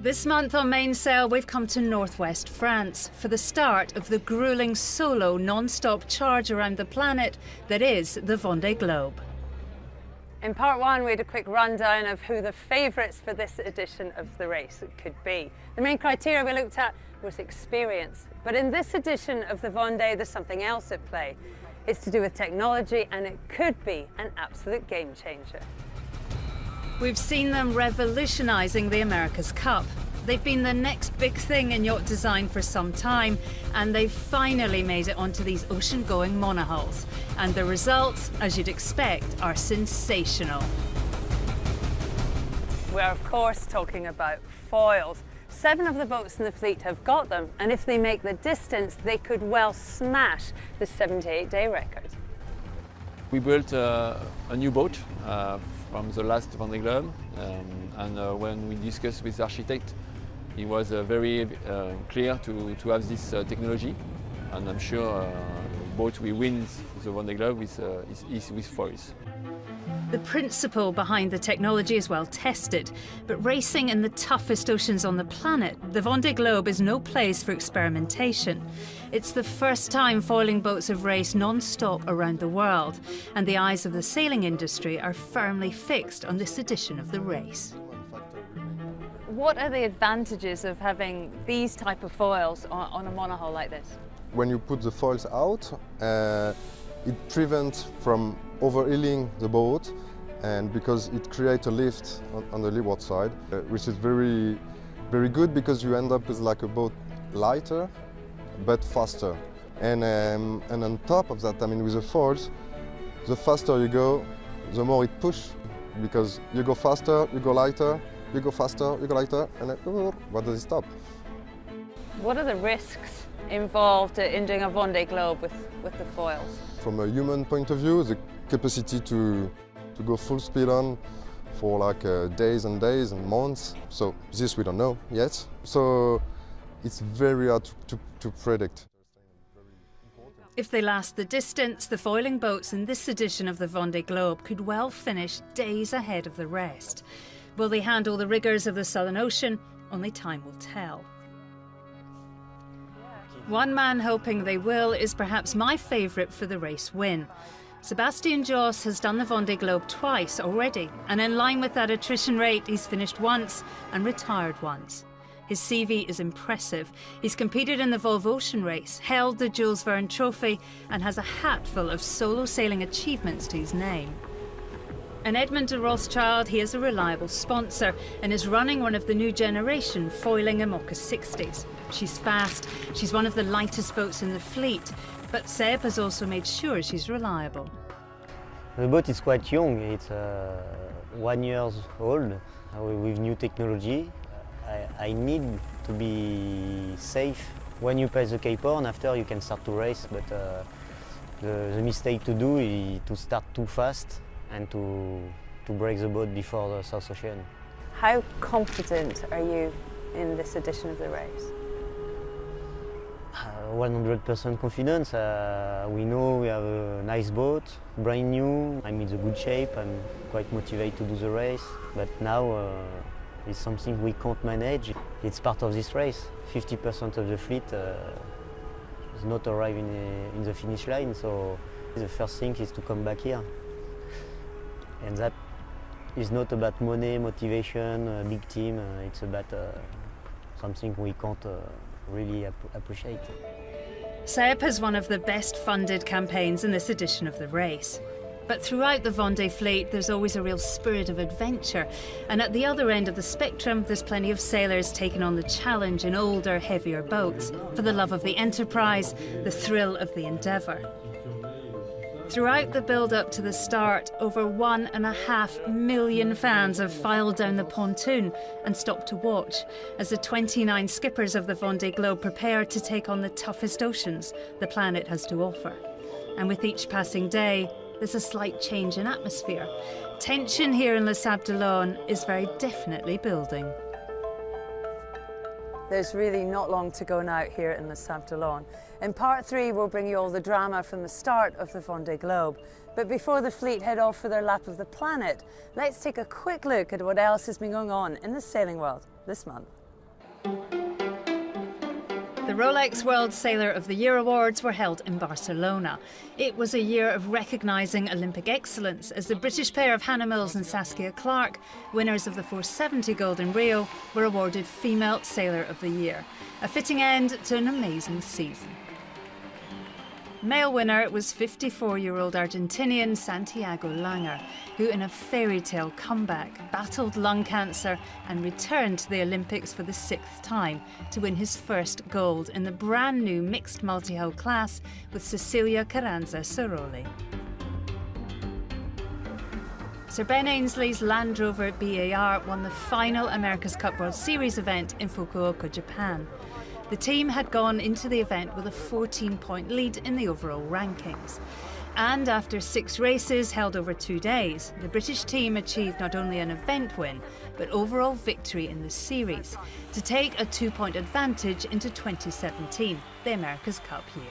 This month on Mainsail, we've come to northwest France for the start of the grueling solo non-stop charge around the planet that is the Vendee Globe. In part one, we had a quick rundown of who the favourites for this edition of the race could be. The main criteria we looked at was experience. But in this edition of the Vendee, there's something else at play. It's to do with technology, and it could be an absolute game changer. We've seen them revolutionising the America's Cup. They've been the next big thing in yacht design for some time, and they've finally made it onto these ocean-going monohulls. And the results, as you'd expect, are sensational. We're of course talking about foils. 7 of the boats in the fleet have got them, and if they make the distance, they could well smash the 78-day record. We built a new boat from the last Vendee Globe, and when we discussed with the architect, it was very clear to have this technology, and I'm sure the boat will win the Vendee Globe with foils. The principle behind the technology is well tested, but racing in the toughest oceans on the planet, the Vendee Globe is no place for experimentation. It's the first time foiling boats have raced non-stop around the world, and the eyes of the sailing industry are firmly fixed on this edition of the race. What are the advantages of having these type of foils on a monohull like this? When you put the foils out, it prevents from overhealing the boat, and because it creates a lift on the leeward side, which is very, very good because you end up with like a boat lighter but faster. And on top of that, I mean, with the foils, the faster you go, the more it pushes, because you go faster, you go lighter, you go faster, you go lighter, and then, what does it stop? What are the risks involved in doing a Vendee Globe with the foils? From a human point of view, the capacity to go full speed on for like days and days and months. So this we don't know yet. So it's very hard to predict. If they last the distance, the foiling boats in this edition of the Vendee Globe could well finish days ahead of the rest. Will they handle the rigours of the Southern Ocean? Only time will tell. One man hoping they will is perhaps my favourite for the race win. Sebastian Josse has done the Vendee Globe twice already, and in line with that attrition rate, he's finished once and retired once. His CV is impressive. He's competed in the Volvo Ocean Race, held the Jules Verne Trophy, and has a hatful of solo sailing achievements to his name. In Edmond de Rothschild, he is a reliable sponsor and is running one of the new generation foiling Imoca 60s. She's fast, she's one of the lightest boats in the fleet, but Seb has also made sure she's reliable. The boat is quite young, it's 1 year old, with new technology. I need to be safe. When you pass the Cape Horn, after you can start to race, but the mistake to do is to start too fast and to break the boat before the South Ocean. How confident are you in this edition of the race? 100% confidence. We know we have a nice boat, brand new. I'm in a good shape. I'm quite motivated to do the race. But now it's something we can't manage. It's part of this race. 50% of the fleet is not arriving in the finish line. So the first thing is to come back here. And that is not about money, motivation, a big team. It's about something we can't really appreciate. Seb has one of the best funded campaigns in this edition of the race. But throughout the Vendee fleet, there's always a real spirit of adventure. And at the other end of the spectrum, there's plenty of sailors taking on the challenge in older, heavier boats for the love of the enterprise, the thrill of the endeavour. Throughout the build-up to the start, over 1.5 million fans have filed down the pontoon and stopped to watch as the 29 skippers of the Vendee Globe prepare to take on the toughest oceans the planet has to offer. And with each passing day, there's a slight change in atmosphere. Tension here in Les Sables d'Olonne is very definitely building. There's really not long to go now here in Les Sables d'Olonne. In part 3, we'll bring you all the drama from the start of the Vendee Globe. But before the fleet head off for their lap of the planet, let's take a quick look at what else has been going on in the sailing world this month. The Rolex World Sailor of the Year Awards were held in Barcelona. It was a year of recognising Olympic excellence as the British pair of Hannah Mills and Saskia Clark, winners of the 470 gold in Rio, were awarded Female Sailor of the Year. A fitting end to an amazing season. Male winner was 54-year-old Argentinian Santiago Langer, who in a fairy tale comeback battled lung cancer and returned to the Olympics for the 6th time to win his first gold in the brand new mixed multi-hull class with Cecilia Carranza Ceroli. Sir Ben Ainsley's Land Rover BAR won the final America's Cup World Series event in Fukuoka, Japan. The team had gone into the event with a 14-point lead in the overall rankings. And after 6 races held over 2 days, the British team achieved not only an event win, but overall victory in the series to take a 2-point advantage into 2017, the America's Cup year.